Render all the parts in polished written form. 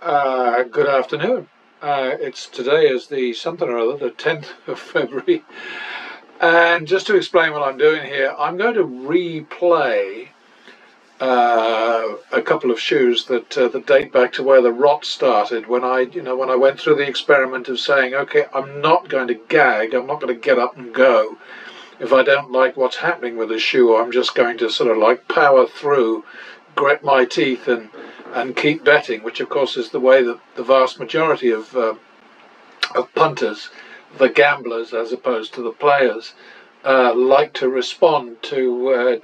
Good afternoon. It's today is the something or other, the 10th of February. And just to explain what I'm doing here, I'm going to replay a couple of shoes that date back to where the rot started. When I went through the experiment of saying, okay, I'm not going to gag, I'm not going to get up and go. If I don't like what's happening with the shoe, I'm just going to sort of like power through, grit my teeth, and keep betting, which of course is the way that the vast majority of punters, the gamblers as opposed to the players, like to respond to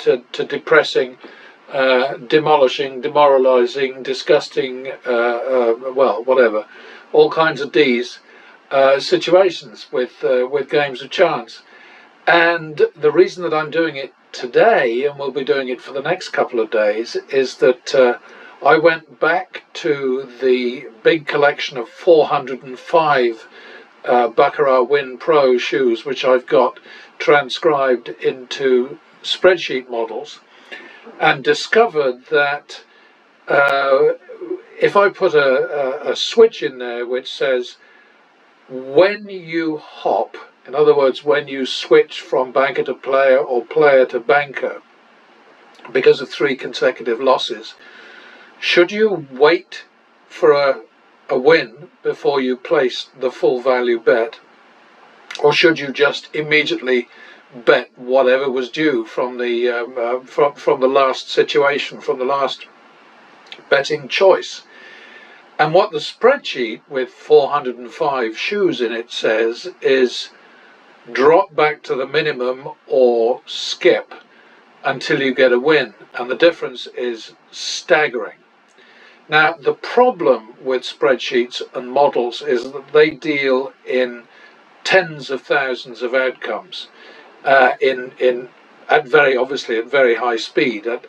depressing, demolishing, demoralising, disgusting, well, whatever, all kinds of D's situations with games of chance. And the reason that I'm doing it today, and we'll be doing it for the next couple of days, is that I went back to the big collection of 405 Baccarat Win Pro shoes, which I've got transcribed into spreadsheet models, and discovered that if I put a switch in there which says when you hop, in other words, when you switch from banker to player or player to banker because of 3 consecutive losses, should you wait for a win before you place the full value bet, or should you just immediately bet whatever was due from the from the last situation, from the last betting choice? And what the spreadsheet with 405 shoes in it says is drop back to the minimum or skip until you get a win, and the difference is staggering. Now, the problem with spreadsheets and models is that they deal in tens of thousands of outcomes at very high speed, at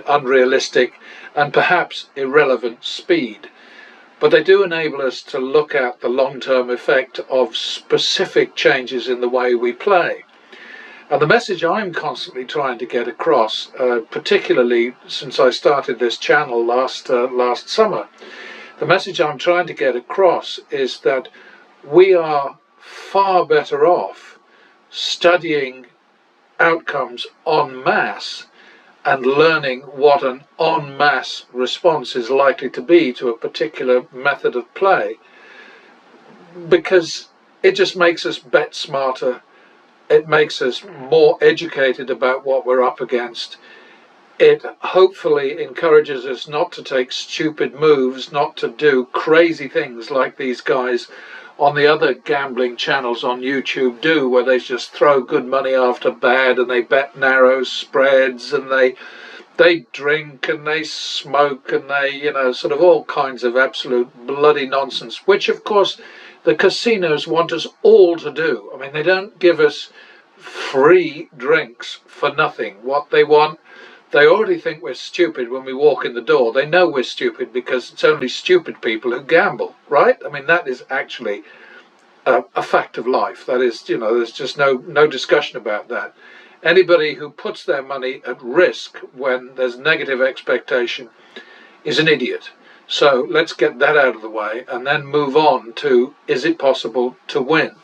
unrealistic and perhaps irrelevant speed. But they do enable us to look at the long-term effect of specific changes in the way we play. And the message I'm constantly trying to get across, particularly since I started this channel last summer, the message I'm trying to get across is that we are far better off studying outcomes en masse and learning what an en masse response is likely to be to a particular method of play, because it just makes us bet smarter. It makes us more educated about what we're up against. It hopefully encourages us not to take stupid moves, not to do crazy things like these guys on the other gambling channels on YouTube do, where they just throw good money after bad and they bet narrow spreads and they drink and they smoke and they, sort of all kinds of absolute bloody nonsense, which of course the casinos want us all to do. I mean, they don't give us free drinks for nothing. What they want, they already think we're stupid when we walk in the door. They know we're stupid because it's only stupid people who gamble, right? I mean, that is actually a fact of life. That is, there's just no discussion about that. Anybody who puts their money at risk when there's negative expectation is an idiot. So let's get that out of the way and then move on to, is it possible to win?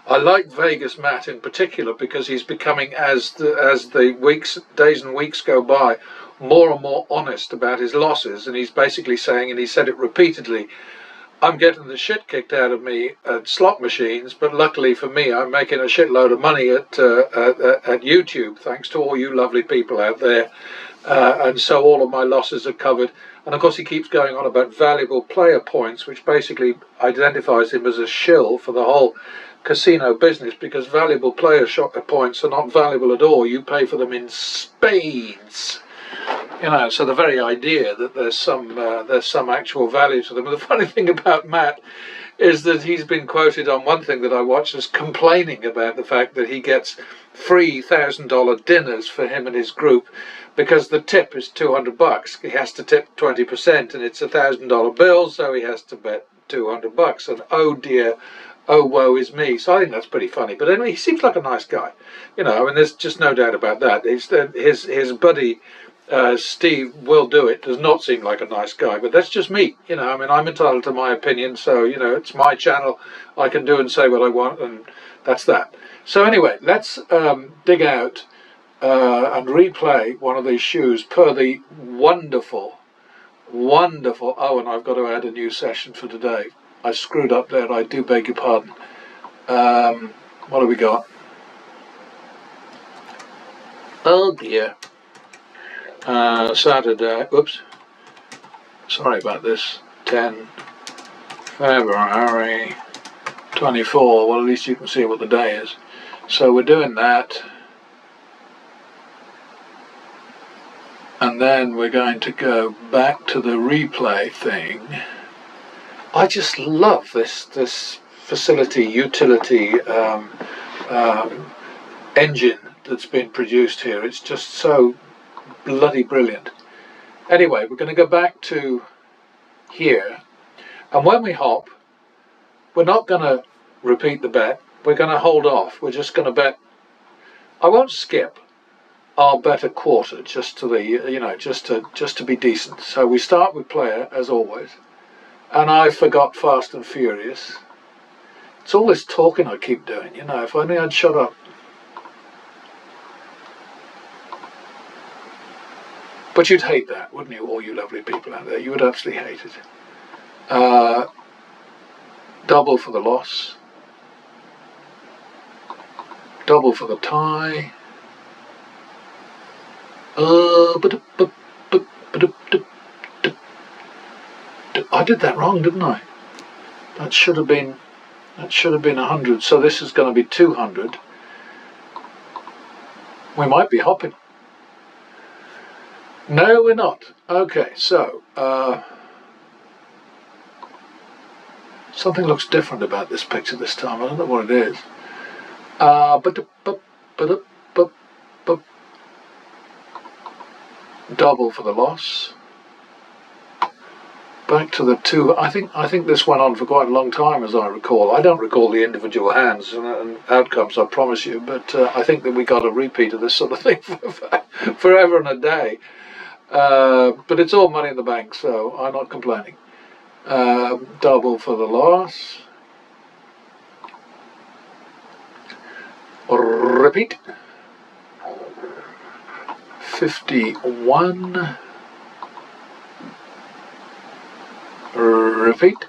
I like Vegas Matt in particular because he's becoming, as the days and weeks go by, more and more honest about his losses, and he's basically saying, and he said it repeatedly, I'm getting the shit kicked out of me at slot machines, but luckily for me, I'm making a shitload of money at YouTube, thanks to all you lovely people out there, and so all of my losses are covered. And of course he keeps going on about valuable player points, which basically identifies him as a shill for the whole casino business, because valuable player points are not valuable at all. You pay for them in spades. So the very idea that there's some actual value to them. And the funny thing about Matt is that he's been quoted on one thing that I watched as complaining about the fact that he gets free $1,000 dinners for him and his group because the tip is $200. He has to tip 20%, and it's $1,000 bill, so he has to bet $200. And oh dear, oh woe is me. So I think that's pretty funny. But anyway, he seems like a nice guy. I mean, there's just no doubt about that. His buddy Steve will do it. Does not seem like a nice guy, but that's just me. You know, I mean, I'm entitled to my opinion. So, you know, it's my channel. I can do and say what I want, and that's that. So anyway, let's dig out and replay one of these shoes per the wonderful, wonderful. Oh, and I've got to add a new session for today. I screwed up there. I do beg your pardon. What have we got? Oh dear. Saturday. Oops. Sorry about this. 10 February 24. Well, at least you can see what the day is. So we're doing that. And then we're going to go back to the replay thing. I just love this facility, utility engine that's been produced here. It's just so bloody brilliant. Anyway, we're going to go back to here. And when we hop, we're not going to repeat the bet. We're going to hold off. We're just going to bet. I won't skip. I'll bet a quarter just to the, you know, just to be decent. So we start with player as always. And I forgot Fast and Furious. It's all this talking I keep doing, you know. If only I'd shut up. But you'd hate that, wouldn't you, all you lovely people out there? You would absolutely hate it. Double for the loss. Double for the tie. I did that wrong, didn't I? That should have been 100. So this is going to be 200. We might be hopping. No, we're not. Okay, so something looks different about this picture this time. I don't know what it is. Double for the loss. Back to the 2. I think this went on for quite a long time, as I recall. I don't recall the individual hands and outcomes, I promise you, but I think that we got a repeat of this sort of thing for forever and a day. But it's all money in the bank, so I'm not complaining. Double for the loss. Repeat. 51. Repeat.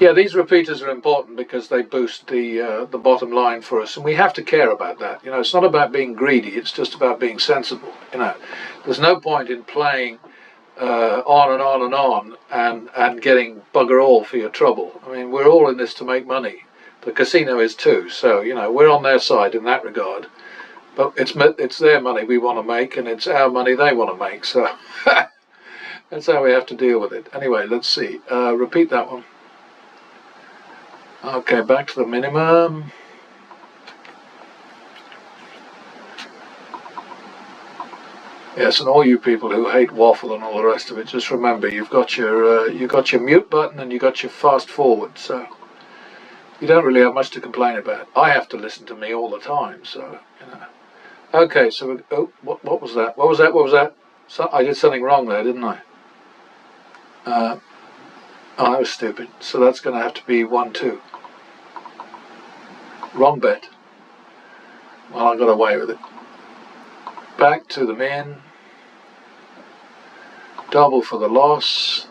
Yeah, these repeaters are important because they boost the bottom line for us, and we have to care about that. You know, it's not about being greedy; it's just about being sensible. You know, there's no point in playing on and on and on and getting bugger all for your trouble. I mean, we're all in this to make money. The casino is too, so you know we're on their side in that regard. But it's their money we want to make, and it's our money they want to make. So that's how we have to deal with it. Anyway, let's see. Repeat that one. Okay, back to the minimum. Yes, and all you people who hate waffle and all the rest of it, just remember you've got your mute button and you got your fast forward, so you don't really have much to complain about. I have to listen to me all the time, so you know. Okay, so what was that? What was that? So I did something wrong there, didn't I? Oh, I was stupid. So that's going to have to be 1-2. Wrong bet. Well, I got away with it. Back to the min. Double for the loss.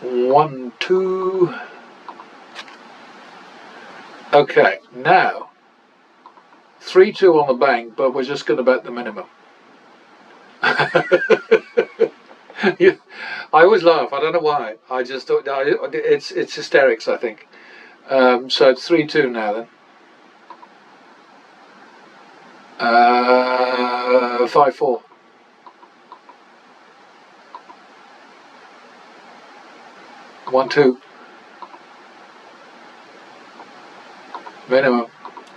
1-2. Okay, now 3-2 on the bank, but we're just going to bet the minimum. Yeah, I always laugh. I don't know why. I just don't. It's hysterics, I think. So it's 3-2 now then. 5-4. 1-2. Minimum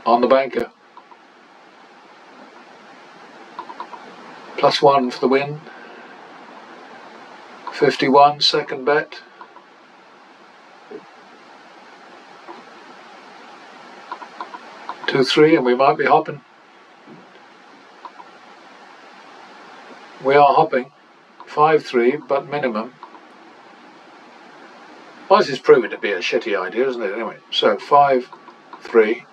on the banker. +1 for the win. 51, second bet. Two, 3, and we might be hopping. We are hopping 5-3, but minimum. Well, this is proving to be a shitty idea, isn't it? Anyway, so 5-3,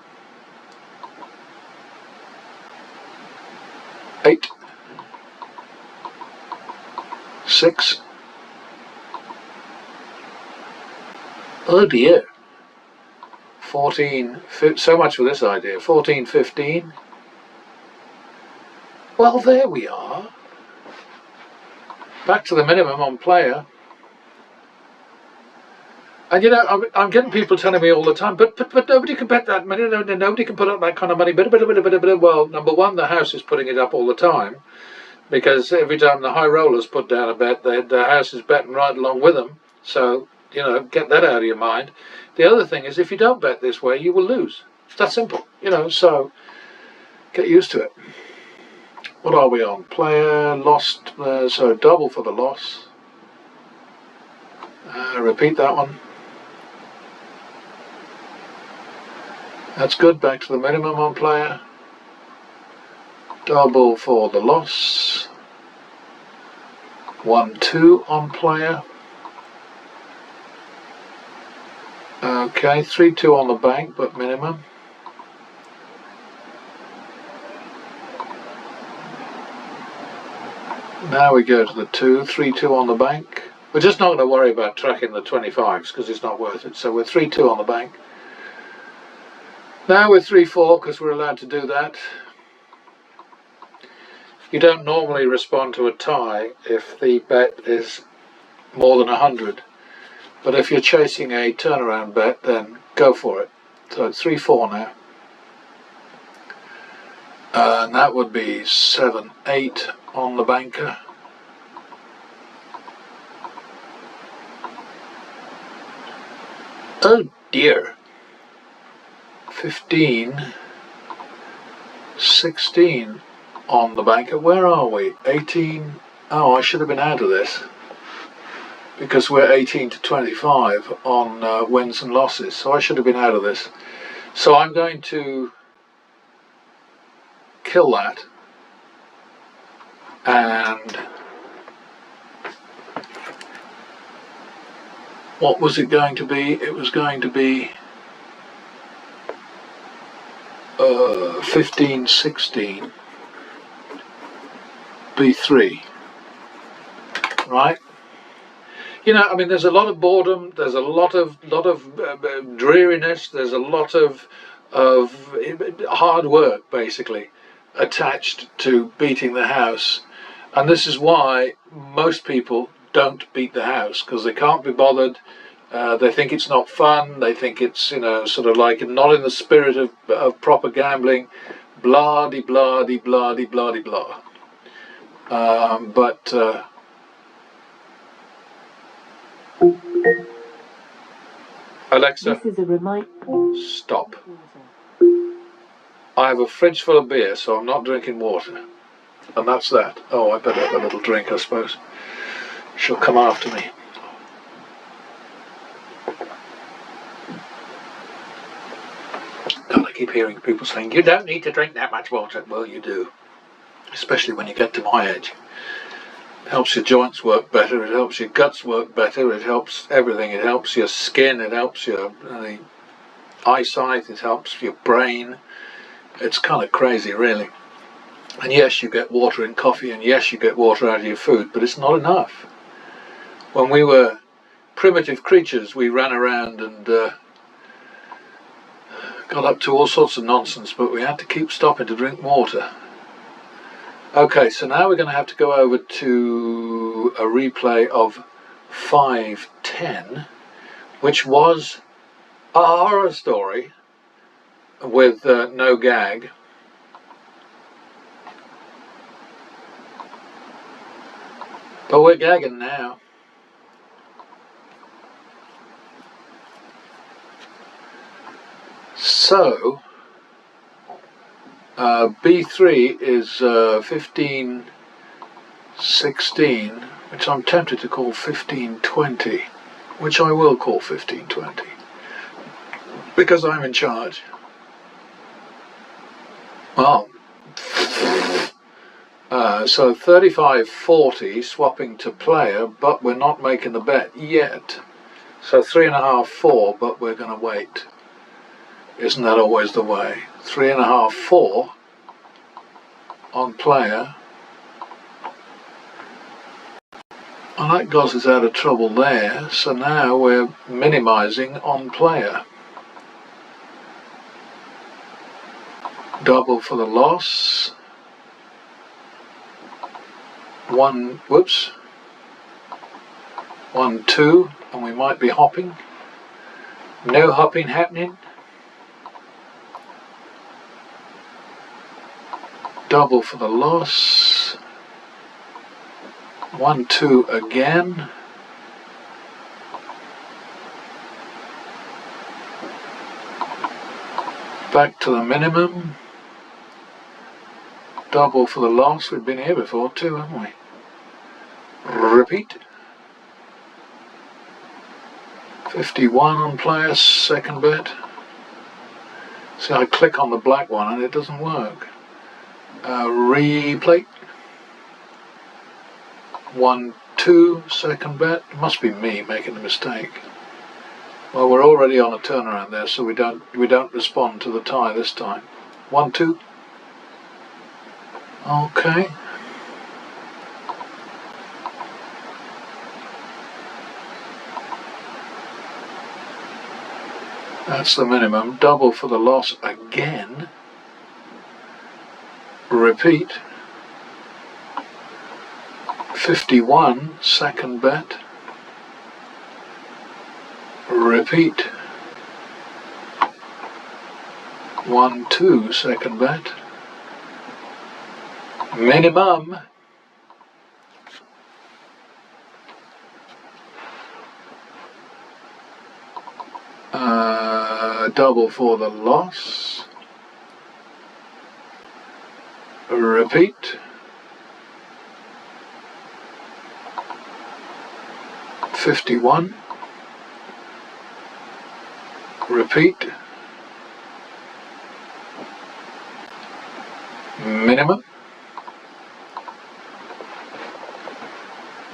8, 6. Oh dear. 14. So much for this idea. 14-15. Well, there we are. Back to the minimum on player. And you know, I'm getting people telling me all the time, but nobody can bet that money. Nobody can put up that kind of money. Well, number one, the house is putting it up all the time, because every time the high rollers put down a bet, the house is betting right along with them. So, you know, get that out of your mind. The other thing is, if you don't bet this way, you will lose. It's that simple, you know, so get used to it. What are we on? Player, lost, so double for the loss. Repeat that one. That's good, back to the minimum on player. Double for the loss. 1-2 on player. Okay, 3-2 on the bank, but minimum. Now we go to the 2, 3-2 on the bank. We're just not going to worry about tracking the 25s because it's not worth it. So we're 3-2 on the bank. Now we're 3-4 because we're allowed to do that. You don't normally respond to a tie if the bet is more than 100. But if you're chasing a turnaround bet, then go for it. So it's 3-4 now. And that would be 7-8 on the banker. Oh dear. 15-16 on the banker. Where are we? 18. Oh, I should have been out of this, because we're 18-25 on wins and losses. So I should have been out of this. So I'm going to kill that. And what was it going to be? It was going to be 15-16 B3, right? You know, I mean, there's a lot of boredom, there's a lot of dreariness, there's a lot of hard work basically attached to beating the house, and this is why most people don't beat the house, because they can't be bothered. They think it's not fun. They think it's, you know, sort of like not in the spirit of proper gambling. Blah de blah de blah de blah de blah. But Alexa, this is a reminder. Stop. I have a fridge full of beer, so I'm not drinking water, and that's that. Oh, I better have a little drink, I suppose. She'll come after me. God, I keep hearing people saying, you don't need to drink that much water. Well, you do. Especially when you get to my age. It helps your joints work better, it helps your guts work better, it helps everything. It helps your skin, it helps your eyesight, it helps your brain. It's kind of crazy, really. And yes, you get water in coffee, and yes, you get water out of your food, but it's not enough. When we were primitive creatures, we ran around and got up to all sorts of nonsense, but we had to keep stopping to drink water. Okay, so now we're going to have to go over to a replay of 5-10, which was a horror story with no gag. But we're gagging now. So B3 is 15-16, which I'm tempted to call 15-20, which I will call 15-20, because I'm in charge. Well, So 35.40 swapping to player, but we're not making the bet yet. So 3.5, 4, but we're going to wait. Isn't that always the way? 3.5, 4 on player. And that got us out of trouble there, so now we're minimising on player. Double for the loss. 1, 2, and we might be hopping. No hopping happening. Double for the loss. 1, 2 again. Back to the minimum. Double for the loss. We've been here before too, haven't we? Repeat. 51 on player, second bet. See, I click on the black one and it doesn't work. Replay. 1, 2, second bet. It must be me making the mistake. Well, we're already on a turnaround there, so we don't respond to the tie this time. 1, 2. Okay. That's the minimum. Double for the loss again. Repeat. 51, second bet. Repeat. 1, 2, second bet. Minimum. Double for the loss. Repeat. 51. Repeat. Minimum.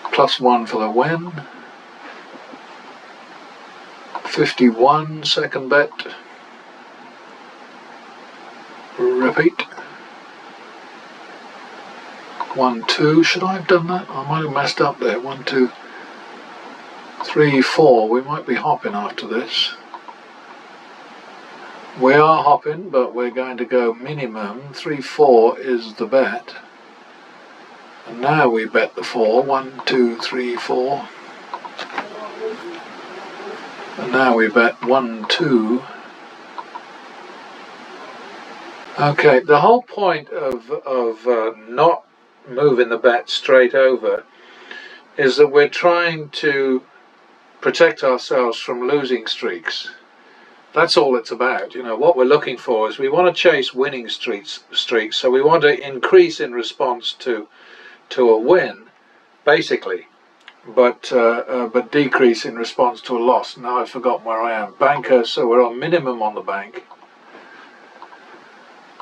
+1 for the win. 51, second bet. Repeat. 1, 2. Should I have done that? I might have messed up there. 1, 2, 3, 4. We might be hopping after this. We are hopping, but we're going to go minimum. 3, 4 is the bet. And now we bet the 4. 1, 2, 3, 4. And now we bet 1, 2. Okay, the whole point of not moving the bet straight over is that we're trying to protect ourselves from losing streaks. That's all it's about. You know, what we're looking for is we want to chase winning streaks. So we want to increase in response to a win, basically, but decrease in response to a loss. Now I've forgotten where I am. Banker, so we're on minimum on the bank.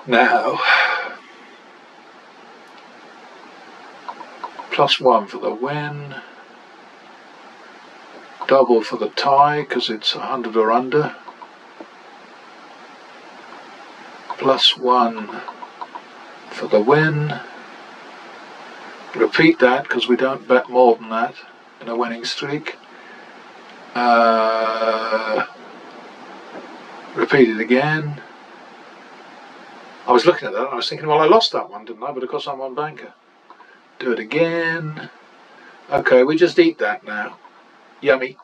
Now, +1 for the win. Double for the tie because it's 100 or under. +1 for the win. Repeat that because we don't bet more than that in a winning streak. Repeat it again. I was looking at that and I was thinking, well, I lost that one, didn't I? But of course I'm on banker. Do it again. Okay, we just eat that now. Yummy.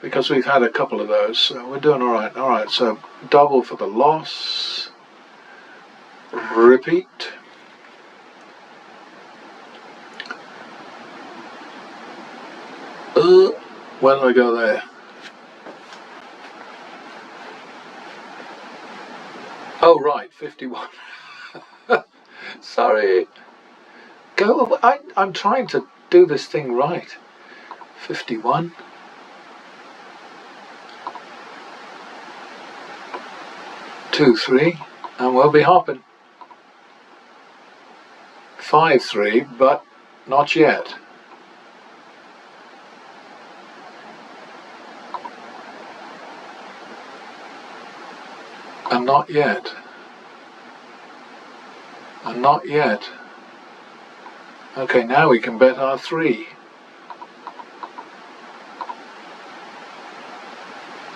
Because we've had a couple of those, so we're doing all right. All right, so double for the loss. Repeat. Where did I go there? Oh, right, 51. Sorry. I'm trying to do this thing right. 51. 2, 3, and we'll be hopping. 5-3, but not yet. And not yet. And not yet. Okay, now we can bet our 3.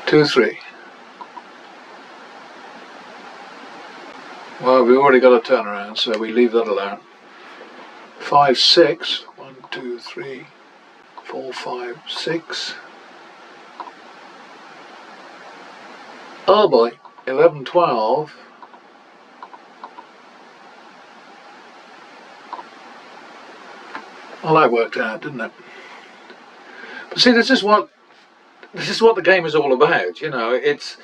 2-3. Well, we've already got a turnaround, so we leave that alone. 5-6. 1, 2, 3, 4, 5, 6. Oh boy. 11-12. Well, that worked out, didn't it? But see, this is what the game is all about. You know, it's,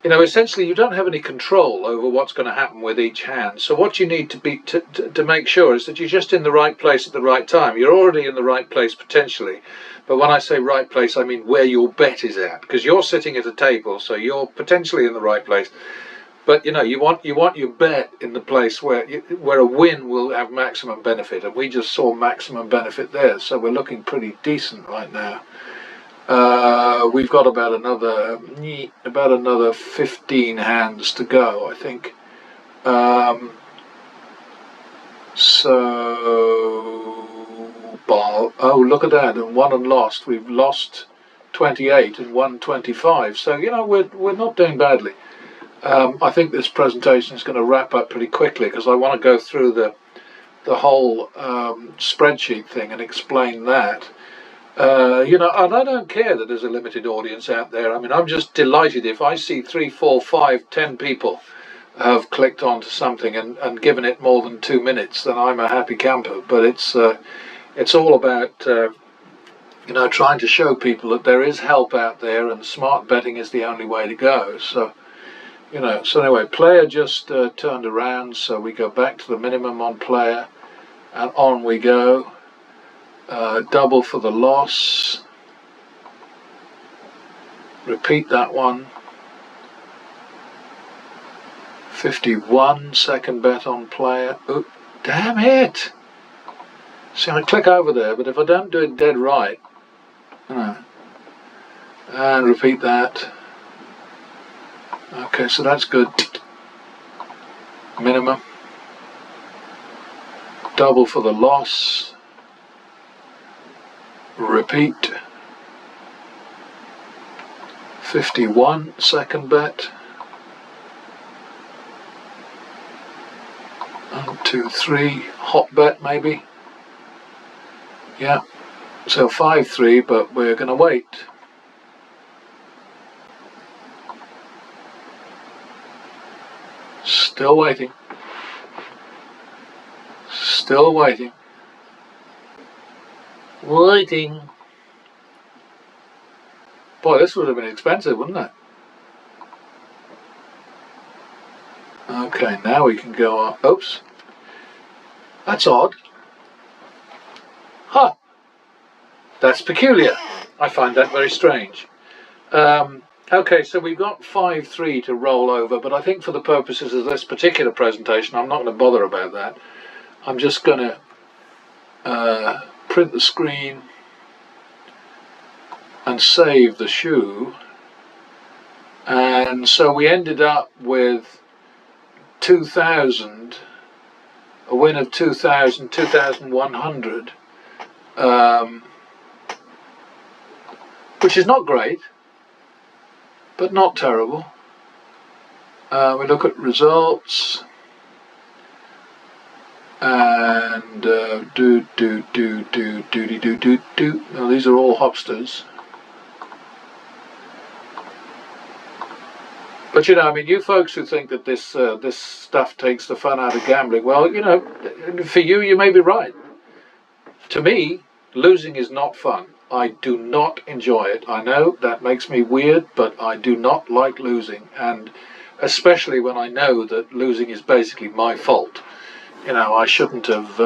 you know, essentially you don't have any control over what's going to happen with each hand. So what you need to make sure is that you're just in the right place at the right time. You're already in the right place potentially, but when I say right place, I mean where your bet is at, because you're sitting at a table, so you're potentially in the right place. But you know, you want your bet in the place where a win will have maximum benefit, and we just saw maximum benefit there. So we're looking pretty decent right now. We've got about another 15 hands to go, I think. Oh, look at that, and won and lost. We've lost 28 and won 25. So you know, we're not doing badly. I think this presentation is going to wrap up pretty quickly, because I want to go through the whole spreadsheet thing and explain that. You know, and I don't care that there's a limited audience out there. I mean, I'm just delighted if I see 3, 4, 5, 10 people have clicked onto something and given it more than 2 minutes, then I'm a happy camper. But it's all about you know, trying to show people that there is help out there, and smart betting is the only way to go. So. You know, so anyway, player just turned around, so we go back to the minimum on player, and on we go. Double for the loss. Repeat that one. 51, second bet on player. Oh, damn it! See, I click over there, but if I don't do it dead right, you know, and repeat that. Okay, so that's good. Minimum. Double for the loss. Repeat. 51, second bet. 1, 2, 3, hot bet maybe. Yeah, so 5-3, but we're going to wait. Still waiting. Still waiting. Waiting. Boy, this would have been expensive, wouldn't it? Okay, now we can go on. Oops. That's odd. Huh. That's peculiar. I find that very strange. Okay, so we've got 5-3 to roll over, but I think for the purposes of this particular presentation, I'm not going to bother about that. I'm just going to print the screen and save the shoe. And so we ended up with 2,000, a win of 2,000, 2,100, which is not great, but not terrible. We look at results, and well, these are all hopsters. But you know, I mean, you folks who think that this stuff takes the fun out of gambling, well, you know, for you, you may be right. To me, losing is not fun. I do not enjoy it. I know that makes me weird, but I do not like losing, and especially when I know that losing is basically my fault. You know, I shouldn't have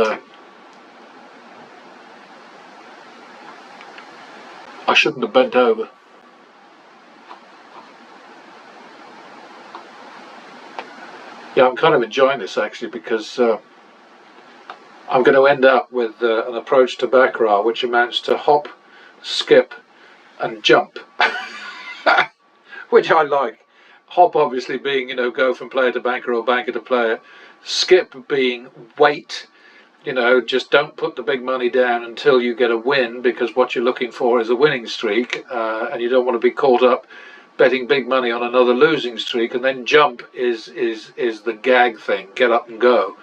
bent over. Yeah, I'm kind of enjoying this actually, because I'm going to end up with an approach to baccarat which amounts to hop, skip and jump, which I like. Hop obviously being, go from player to banker or banker to player. Skip being wait, just don't put the big money down until you get a win, because what you're looking for is a winning streak, and you don't want to be caught up betting big money on another losing streak. And then jump is the gag thing, get up and go.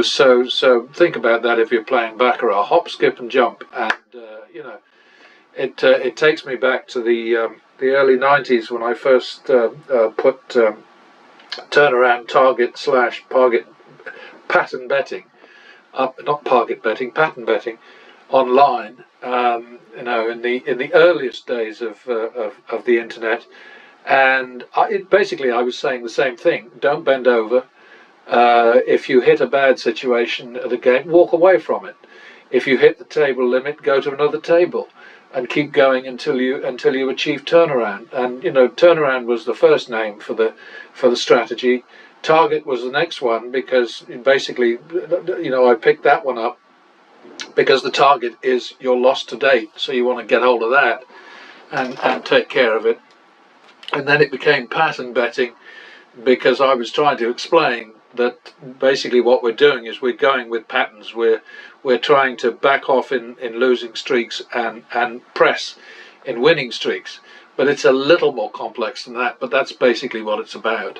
So think about that if you're playing baccarat. Hop, skip and jump, and it takes me back to the early 90s when I first put turnaround target pattern betting up, not target betting, pattern betting online. In the earliest days of the internet, and basically I was saying the same thing. Don't bend over. If you hit a bad situation at a game, walk away from it. If you hit the table limit, go to another table, and keep going until you achieve turnaround. And turnaround was the first name for the strategy. Target was the next one, because basically, I picked that one up because the target is your loss to date, so you want to get hold of that and take care of it. And then it became pattern betting, because I was trying to explain that basically what we're doing is we're going with patterns. We're trying to back off in losing streaks and press in winning streaks. But it's a little more complex than that, but that's basically what it's about.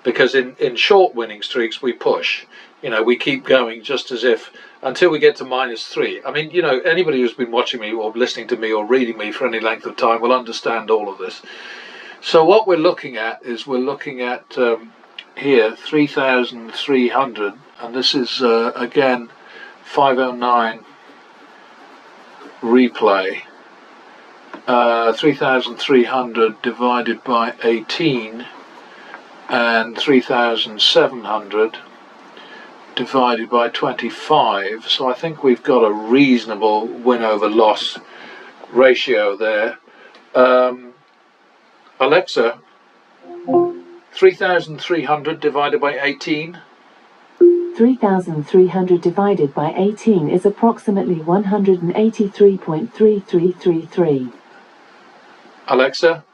Because in short winning streaks we push. We keep going just as if until we get to -3. I mean, anybody who's been watching me or listening to me or reading me for any length of time will understand all of this. So what we're looking at is here 3,300, and this is again 509 replay. 3,300 divided by 18 and 3,700 divided by 25. So I think we've got a reasonable win over loss ratio there. Alexa, 3,300 divided by 18? 3,300 divided by 18 is approximately 183.3333. Alexa,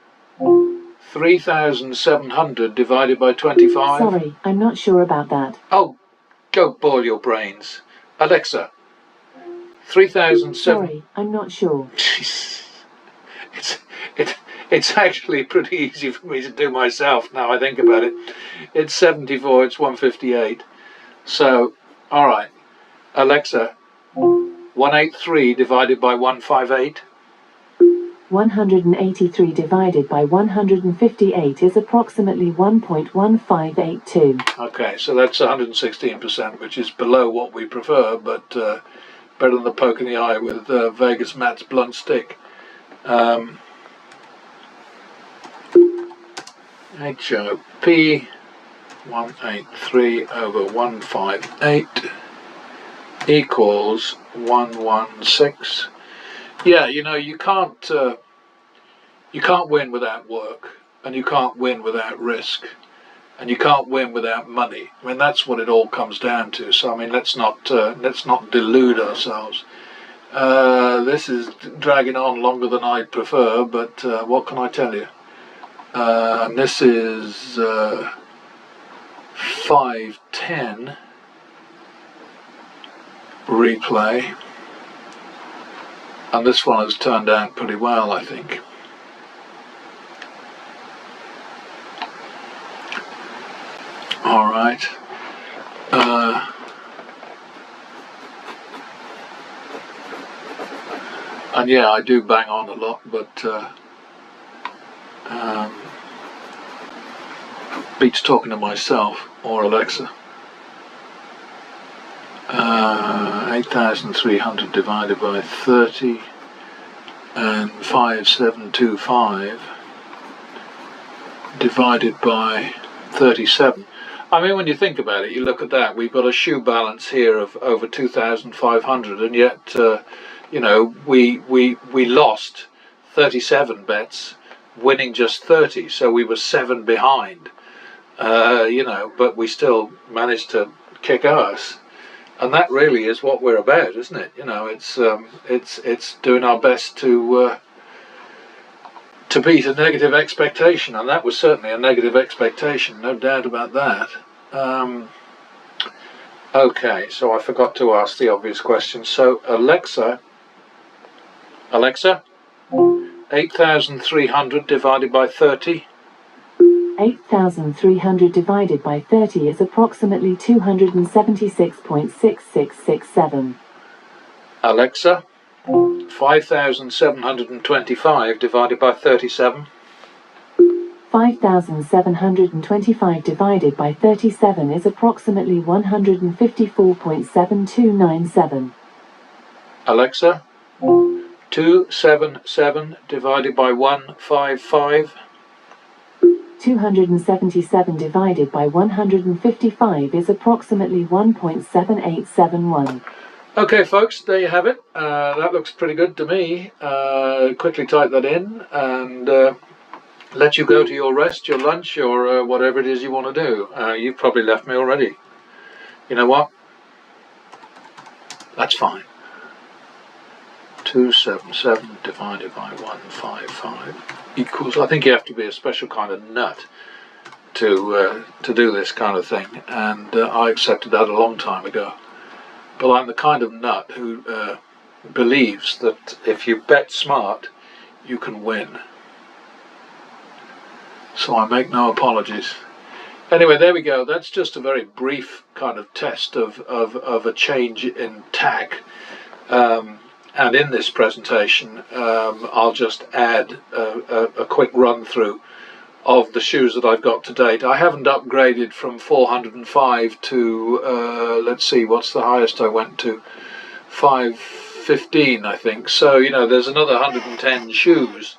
3,700 divided by 25? Sorry, I'm not sure about that. Oh, go boil your brains. Alexa, 3,700... Sorry, I'm not sure. It's actually pretty easy for me to do myself now I think about it. It's 74, it's 158. So, alright. Alexa, 183 divided by 158? 183 divided by 158 is approximately 1.1582. Okay, so that's 116%, which is below what we prefer, but better than the poke in the eye with Vegas Matt's blunt stick. HOP 183 over 158 equals 116. Yeah, you can't win without work, and you can't win without risk, and you can't win without money. I mean, that's what it all comes down to. So I mean, let's not delude ourselves. This is dragging on longer than I'd prefer, but what can I tell you? And this is 510 replay, and this one has turned out pretty well, I think. All right. And yeah, I do bang on a lot, but beats talking to myself or Alexa. 8,300 divided by 30 and 5,725 divided by 37. I mean, when you think about it, you look at that, we've got a shoe balance here of over 2,500, and yet we lost 37 bets, winning just 30, so we were 7 behind. But we still managed to kick ass. And that really is what we're about, isn't it? You know, it's doing our best to beat a negative expectation, and that was certainly a negative expectation, no doubt about that. Okay, so I forgot to ask the obvious question. So Alexa, 8,300 divided by 30. 8,300 divided by 30 is approximately 276.6667. Alexa, 5,725 divided by 37. 5,725 divided by 37 is approximately 154.7297. Alexa, 277 divided by 155. 277 divided by 155 is approximately 1.7871. Okay, folks, there you have it. That looks pretty good to me. Quickly type that in and let you go to your rest, your lunch, or whatever it is you want to do. You've probably left me already. You know what? That's fine. 277 divided by 155 equals, I think you have to be a special kind of nut to do this kind of thing, and I accepted that a long time ago. But I'm the kind of nut who believes that if you bet smart, you can win. So I make no apologies. Anyway, there we go. That's just a very brief kind of test of a change in tack. And in this presentation, I'll just add a quick run through of the shoes that I've got to date. I haven't upgraded from 405 to, let's see, what's the highest I went to? 515, I think. So, you know, there's another 110 shoes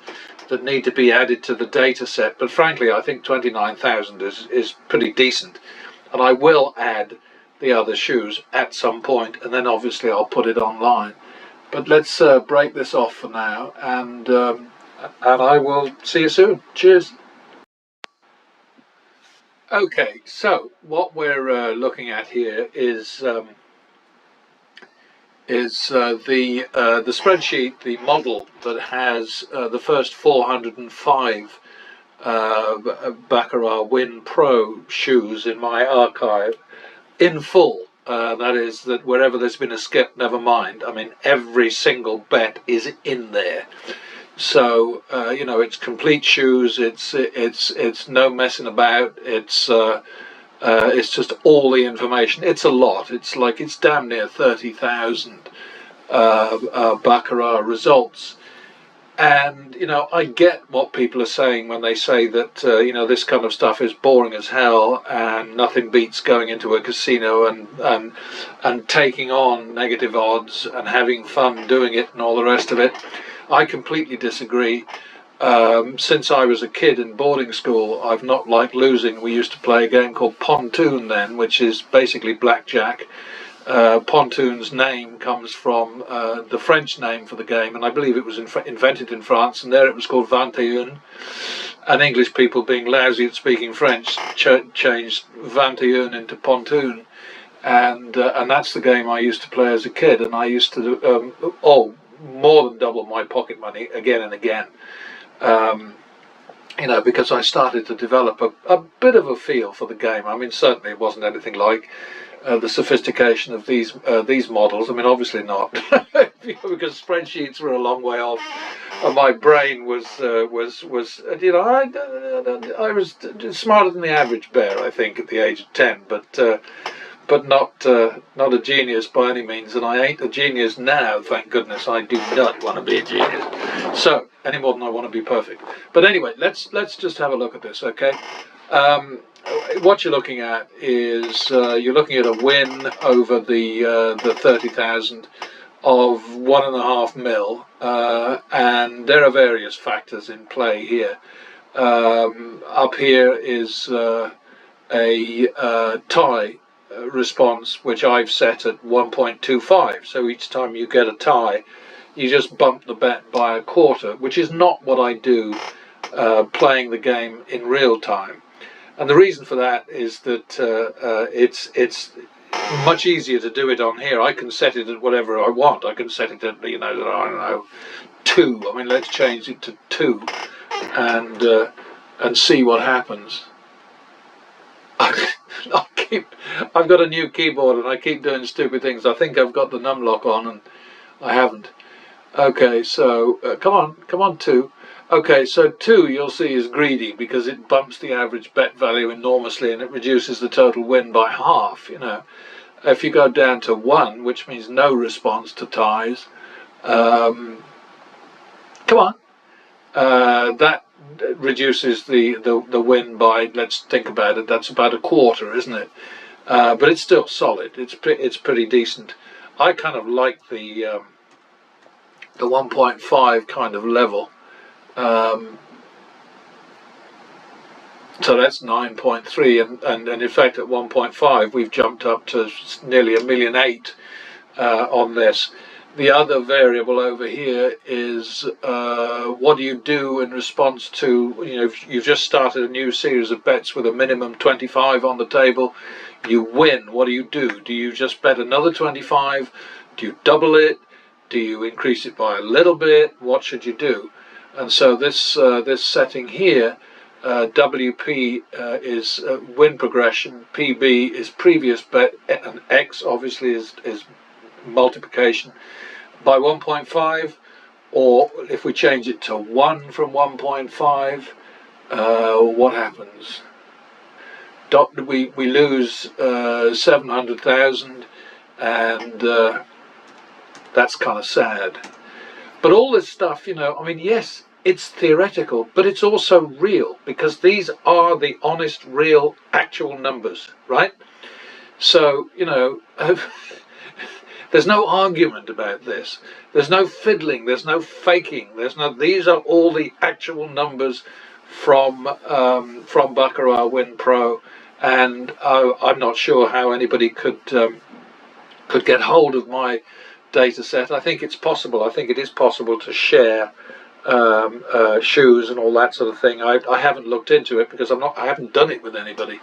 that need to be added to the data set. But frankly, I think 29,000 is pretty decent. And I will add the other shoes at some point, and then obviously I'll put it online. But let's break this off for now, and I will see you soon. Cheers. Okay, so what we're looking at here is the spreadsheet, the model that has the first 405 Baccarat Win Pro shoes in my archive in full. That is, that wherever there's been a skip, never mind. I mean, every single bet is in there. So you know, it's complete shoes. It's no messing about. It's just all the information. It's a lot. It's damn near 30,000 Baccarat results. And you know, I get what people are saying when they say that you know, this kind of stuff is boring as hell, and nothing beats going into a casino and taking on negative odds and having fun doing it and all the rest of it. I completely disagree. Since I was a kid in boarding school, I've not liked losing. We used to play a game called Pontoon then, which is basically blackjack. Pontoon's name comes from the French name for the game, and I believe it was invented in France, and there it was called 21, and English people, being lousy at speaking French, changed 21 into Pontoon, and that's the game I used to play as a kid, and I used to more than double my pocket money again and again, you know, because I started to develop a bit of a feel for the game. I mean, certainly it wasn't anything like the sophistication of these models. I mean, obviously not, because spreadsheets were a long way off, and my brain was you know, I was smarter than the average bear, I think, at the age of 10, but not a genius by any means, and I ain't a genius now, thank goodness. I do not want to be a genius, so any more than I want to be perfect. But anyway, let's just have a look at this, okay? What you're looking at is you're looking at a win over the 30,000 of 1.5 mil, and there are various factors in play here. Up here is a tie response, which I've set at 1.25. So each time you get a tie, you just bump the bet by a quarter, which is not what I do playing the game in real time. And the reason for that is that much easier to do it on here. I can set it at whatever I want. I can set it at, you know, I don't know, 2. I mean, let's change it to 2 and see what happens. I've got a new keyboard and I keep doing stupid things. I think I've got the numlock on and I haven't. Okay, so come on 2. Okay, so 2 you'll see is greedy because it bumps the average bet value enormously and it reduces the total win by half, you know. If you go down to 1, which means no response to ties, come on, that reduces the win by, let's think about it, that's about a quarter, isn't it? But it's still solid. It's pretty decent. I kind of like the 1.5 kind of level. So that's 9.3, and in fact at 1.5 we've jumped up to nearly 1.8 million on this. The other variable over here is what do you do in response to, you know, if you've just started a new series of bets with a minimum 25 on the table, you win. What do you do? Do you just bet another 25? Do you double it? Do you increase it by a little bit? What should you do? And so this setting here, WP is win progression, PB is previous bet, and X obviously is multiplication by 1.5, or if we change it to 1 from 1.5, what happens? We lose 700,000, and that's kind of sad. But all this stuff, you know, I mean, yes, it's theoretical, but it's also real, because these are the honest, real, actual numbers, right? So, you know, there's no argument about this. There's no fiddling. There's no faking. These are all the actual numbers from Baccarat Win Pro, and I'm not sure how anybody could get hold of my data set. I think it's possible. I think it is possible to share shoes and all that sort of thing. I haven't looked into it because I haven't done it with anybody.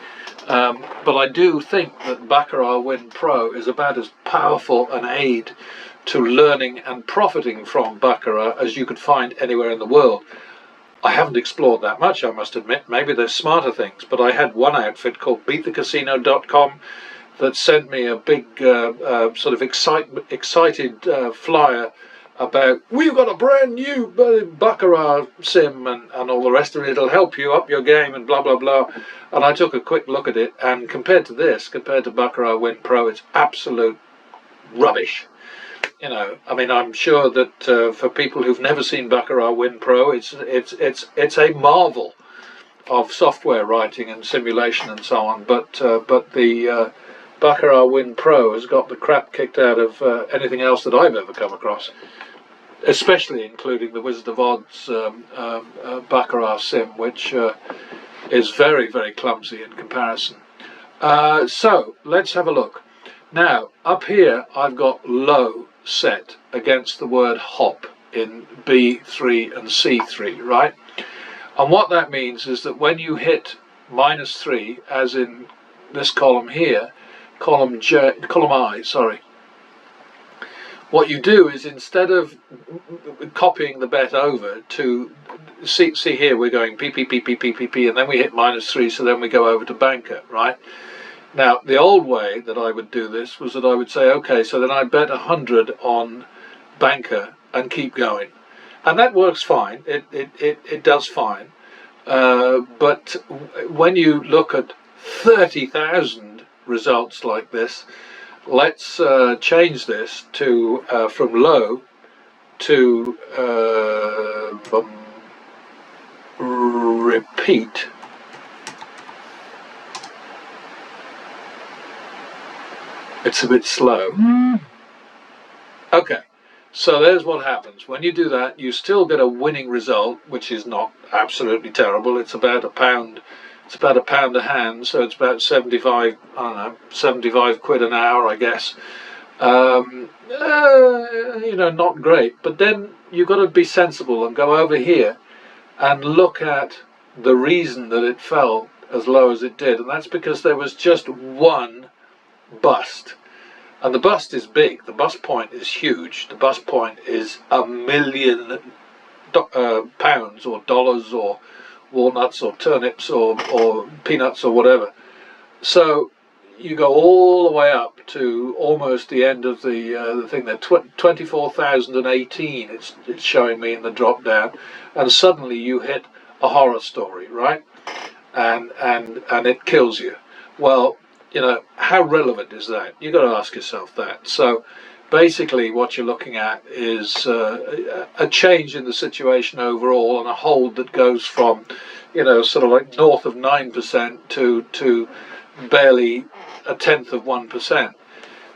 But I do think that Baccarat Win Pro is about as powerful an aid to learning and profiting from Baccarat as you could find anywhere in the world. I haven't explored that much, I must admit. Maybe there's smarter things, but I had one outfit called beatthecasino.com that sent me a big sort of excited flyer about, we've got a brand new Baccarat sim and all the rest of it, it'll help you up your game and blah blah blah. And I took a quick look at it, and compared to Baccarat Win Pro, it's absolute rubbish. You know, I mean, I'm sure that for people who've never seen Baccarat Win Pro, it's a marvel of software writing and simulation and so on. But the Baccarat Win Pro has got the crap kicked out of anything else that I've ever come across, especially including the Wizard of Oz Baccarat sim, which is very, very clumsy in comparison. So let's have a look. Now, up here I've got low set against the word hop in B3 and C3, right? And what that means is that when you hit -3, as in this column here, column I, sorry, what you do is, instead of copying the bet over to, see here we're going P, and then we hit -3, so then we go over to banker, right? Now, the old way that I would do this was that I would say, okay, so then I bet 100 on banker and keep going. And that works fine, it does fine. But when you look at 30,000 results like this, let's change this to from low to repeat. It's a bit slow. Okay, so there's what happens. When you do that, you still get a winning result, which is not absolutely terrible. It's about £1. It's about £1 a hand, so it's about 75, I don't know, 75 quid an hour, I guess. You know, not great. But then you've got to be sensible and go over here and look at the reason that it fell as low as it did. And that's because there was just one bust. And the bust is big, the bust point is huge, the bust point is £1,000,000 pounds or dollars or walnuts or turnips or peanuts or whatever. So you go all the way up to almost the end of the thing there, 24,018 it's showing me in the drop down, and suddenly you hit a horror story, right? And it kills you. Well, you know, how relevant is that? You've got to ask yourself that. So basically what you're looking at is a change in the situation overall, and a hold that goes from, you know, sort of like north of 9% to barely 0.1%.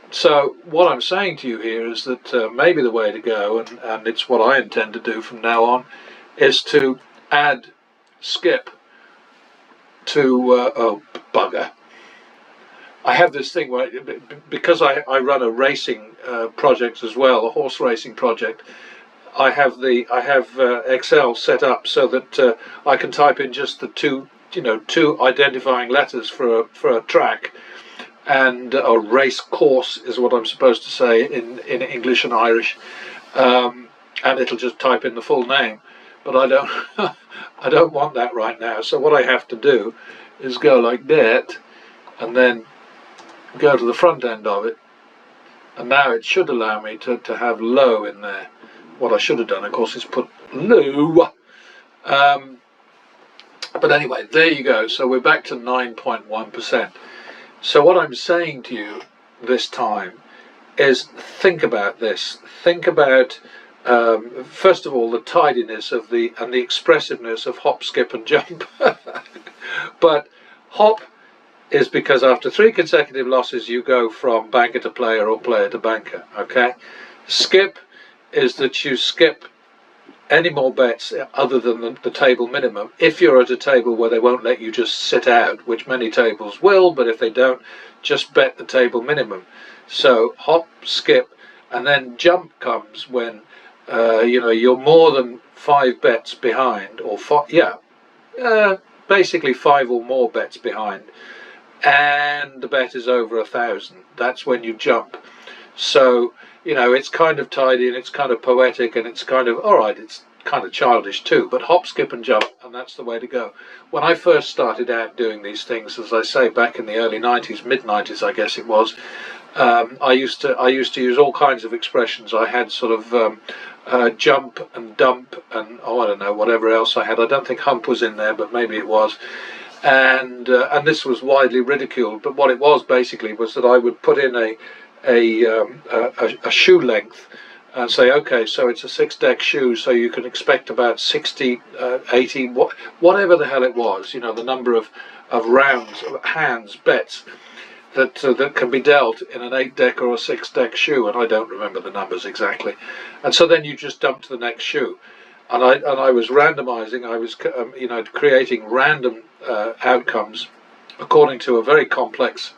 So what I'm saying to you here is that maybe the way to go, and it's what I intend to do from now on, is to add skip to oh bugger. I have this thing where, because I run a racing project as well, a horse racing project, I have Excel set up so that I can type in just the two identifying letters for a track, and a race course is what I'm supposed to say in English and Irish, and it'll just type in the full name. But I don't I don't want that right now. So what I have to do is go like that, and then go to the front end of it, and now it should allow me to have low in there. What I should have done, of course, is put low. But anyway, there you go. So we're back to 9.1%. So what I'm saying to you this time is, think about this. Think about, first of all, the tidiness of and the expressiveness of hop, skip and jump. But hop is because after 3 consecutive losses you go from banker to player or player to banker, okay? Skip is that you skip any more bets other than the table minimum, if you're at a table where they won't let you just sit out, which many tables will, but if they don't, just bet the table minimum. So hop, skip, and then jump comes when you're more than 5 bets behind, or basically 5 or more bets behind, and the bet is over 1,000. That's when you jump. So, you know, it's kind of tidy and it's kind of poetic and it's kind of, all right, it's kind of childish too, but hop, skip and jump, and that's the way to go. When I first started out doing these things, as I say, back in the early 90s, mid-90s I guess it was, I used to use all kinds of expressions. I had sort of jump and dump and, oh, I don't know, whatever else I had. I don't think hump was in there, but maybe it was. And this was widely ridiculed, but what it was basically was that I would put in a shoe length and say, okay, so it's a 6-deck shoe, so you can expect about 60, 80, whatever the hell it was, you know, the number of rounds, hands, bets that can be dealt in an 8-deck or a 6-deck shoe, and I don't remember the numbers exactly. And so then you just dump to the next shoe. And I was randomizing, I was creating random outcomes according to a very complex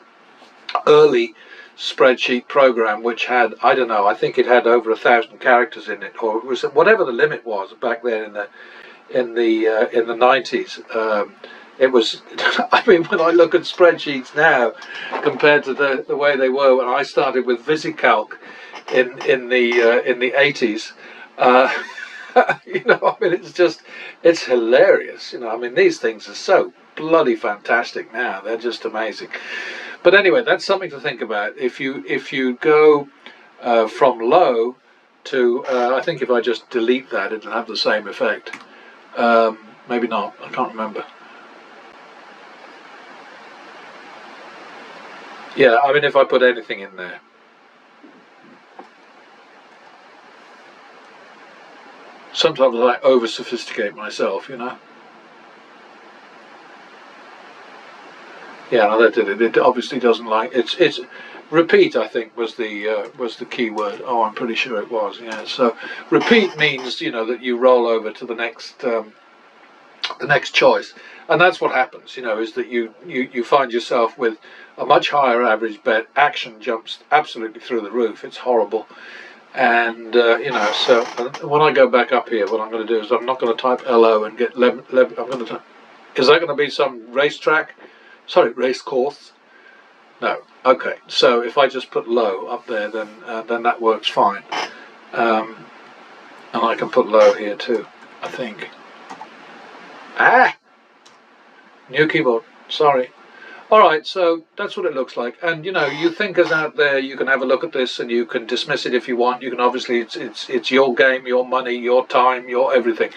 early spreadsheet program, which had, I don't know, I think it had over 1,000 characters in it, or it was whatever the limit was back then in the 90s. It was, I mean, when I look at spreadsheets now compared to the way they were when I started with VisiCalc in the 80s. You know, I mean, it's hilarious. You know, I mean, these things are so bloody fantastic now. They're just amazing. But anyway, that's something to think about. If you go from low to, I think if I just delete that, it'll have the same effect. Maybe not. I can't remember. Yeah, I mean, if I put anything in there. Sometimes I over-sophisticate myself, you know. Yeah, no, that did it. It obviously doesn't like it's repeat. I think was the key word. Oh, I'm pretty sure it was. Yeah. So repeat means, you know, that you roll over to the next choice, and that's what happens. You know, is that you find yourself with a much higher average bet. Action jumps absolutely through the roof. It's horrible. And you know, so when I go back up here, what I'm going to do is I'm not going to type LO and get I'm going to type, is that going to be some racetrack? Sorry, race course. No. Okay. So if I just put low up there, then that works fine. And I can put low here too, I think. Ah! New keyboard. Sorry. Alright, so that's what it looks like. And you know, you thinkers out there, you can have a look at this and you can dismiss it if you want. You can obviously, it's your game, your money, your time, your everything.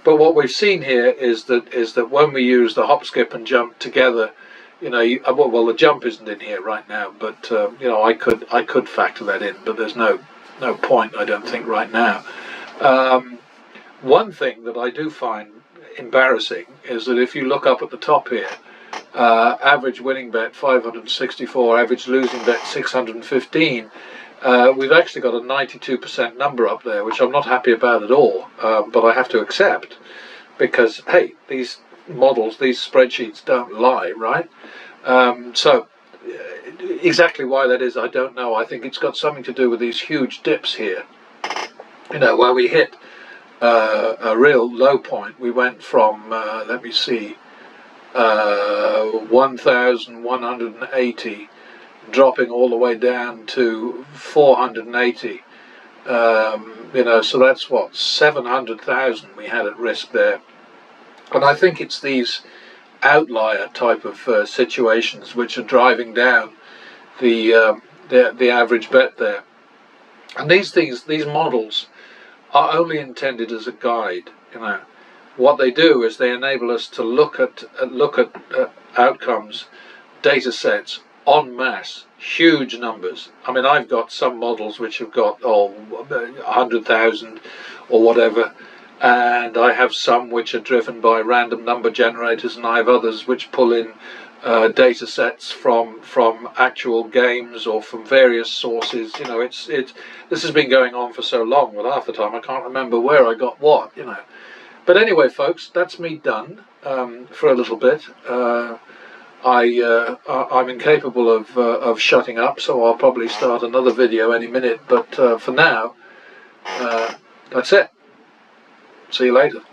But what we've seen here is that when we use the hop, skip and jump together, you know, well, the jump isn't in here right now, but you know, I could factor that in, but there's no point, I don't think, right now. One thing that I do find embarrassing is that if you look up at the top here, average winning bet 564, average losing bet 615. We've actually got a 92% number up there, which I'm not happy about at all, but I have to accept, because hey, these models, these spreadsheets don't lie, right? So exactly why that is, I don't know. I think it's got something to do with these huge dips here, you know, where we hit a real low point. We went from let me see, 1,180, dropping all the way down to 480. You know, so that's what, 700,000 we had at risk there. And I think it's these outlier type of situations which are driving down the average bet there. And these models are only intended as a guide. You know, what they do is they enable us to look at outcomes, data sets en masse, huge numbers. I mean, I've got some models which have got 100,000 or whatever, and I have some which are driven by random number generators, and I have others which pull in data sets from actual games or from various sources. You know, this has been going on for so long that half the time I can't remember where I got what. You know. But anyway, folks, that's me done for a little bit. I'm incapable of shutting up, so I'll probably start another video any minute. But for now, that's it. See you later.